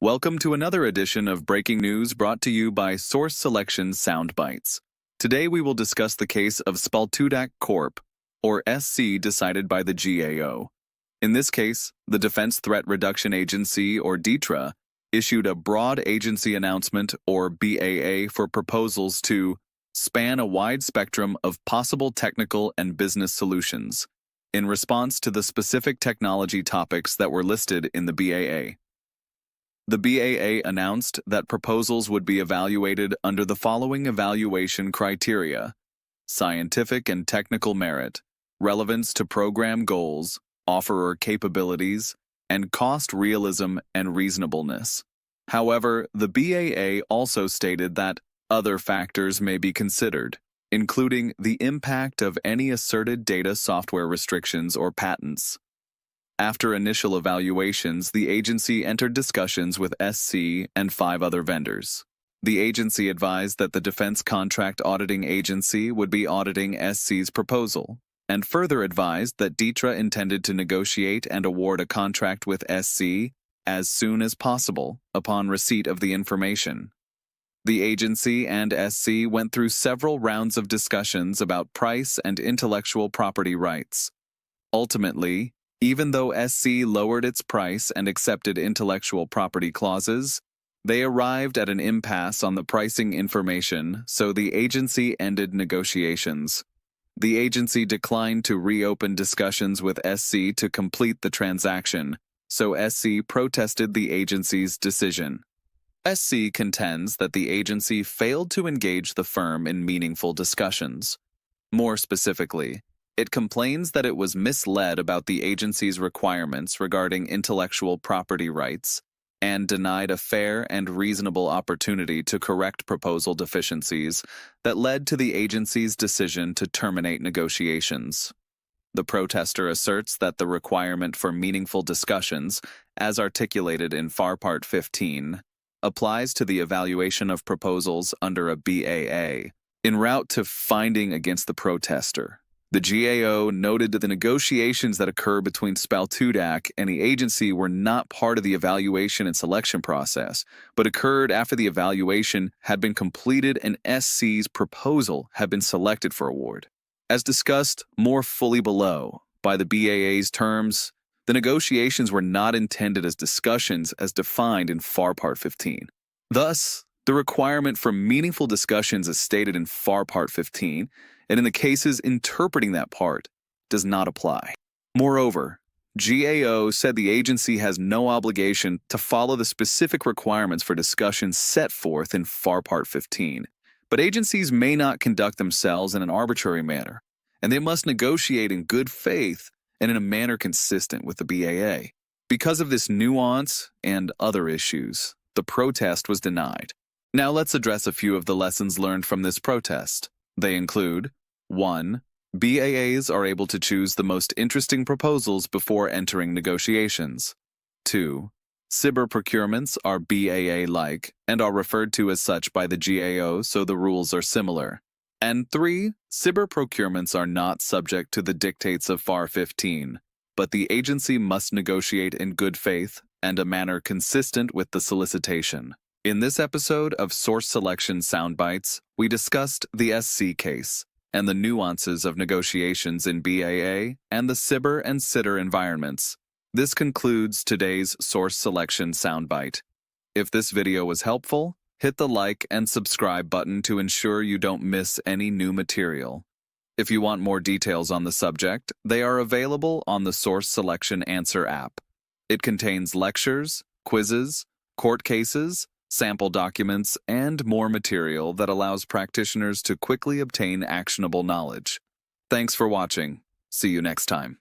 Welcome to another edition of Breaking News brought to you by Source Selection Soundbites. Today we will discuss the case of Spaltudak Corp., or SC, decided by the GAO. In this case, the Defense Threat Reduction Agency, or DTRA, issued a broad agency announcement, or BAA, for proposals to span a wide spectrum of possible technical and business solutions in response to the specific technology topics that were listed in the BAA. The BAA announced that proposals would be evaluated under the following evaluation criteria: scientific and technical merit, relevance to program goals, offerer capabilities, and cost realism and reasonableness. However, the BAA also stated that other factors may be considered, including the impact of any asserted data software restrictions or patents. After initial evaluations, the agency entered discussions with SC and 5 other vendors. The agency advised that the Defense Contract Auditing Agency would be auditing SC's proposal, and further advised that DTRA intended to negotiate and award a contract with SC as soon as possible upon receipt of the information. The agency and SC went through several rounds of discussions about price and intellectual property rights. Ultimately, even though SC lowered its price and accepted intellectual property clauses, they arrived at an impasse on the pricing information, so the agency ended negotiations. The agency declined to reopen discussions with SC to complete the transaction, so SC protested the agency's decision. SC contends that the agency failed to engage the firm in meaningful discussions. More specifically, it complains that it was misled about the agency's requirements regarding intellectual property rights and denied a fair and reasonable opportunity to correct proposal deficiencies that led to the agency's decision to terminate negotiations. The protester asserts that the requirement for meaningful discussions, as articulated in FAR Part 15, applies to the evaluation of proposals under a BAA. En route to finding against the protester, the GAO noted that the negotiations that occurred between Spaltudak and the agency were not part of the evaluation and selection process, but occurred after the evaluation had been completed and SC's proposal had been selected for award. As discussed more fully below, by the BAA's terms, the negotiations were not intended as discussions as defined in FAR Part 15. Thus, the requirement for meaningful discussions as stated in FAR Part 15, and in the cases interpreting that part, does not apply. Moreover, GAO said the agency has no obligation to follow the specific requirements for discussions set forth in FAR Part 15, but agencies may not conduct themselves in an arbitrary manner, and they must negotiate in good faith and in a manner consistent with the BAA. Because of this nuance and other issues, the protest was denied. Now let's address a few of the lessons learned from this protest. They include: 1. BAAs are able to choose the most interesting proposals before entering negotiations. 2. SBIR procurements are BAA-like and are referred to as such by the GAO, so the rules are similar. And 3. SBIR procurements are not subject to the dictates of FAR 15, but the agency must negotiate in good faith and a manner consistent with the solicitation. In this episode of Source Selection Soundbites, we discussed the SC case and the nuances of negotiations in BAA and the SBIR and STTR environments. This concludes today's Source Selection Soundbite. If this video was helpful, hit the like and subscribe button to ensure you don't miss any new material. If you want more details on the subject, they are available on the Source Selection Answer app. It contains lectures, quizzes, court cases, sample documents, and more material that allows practitioners to quickly obtain actionable knowledge. Thanks for watching. See you next time.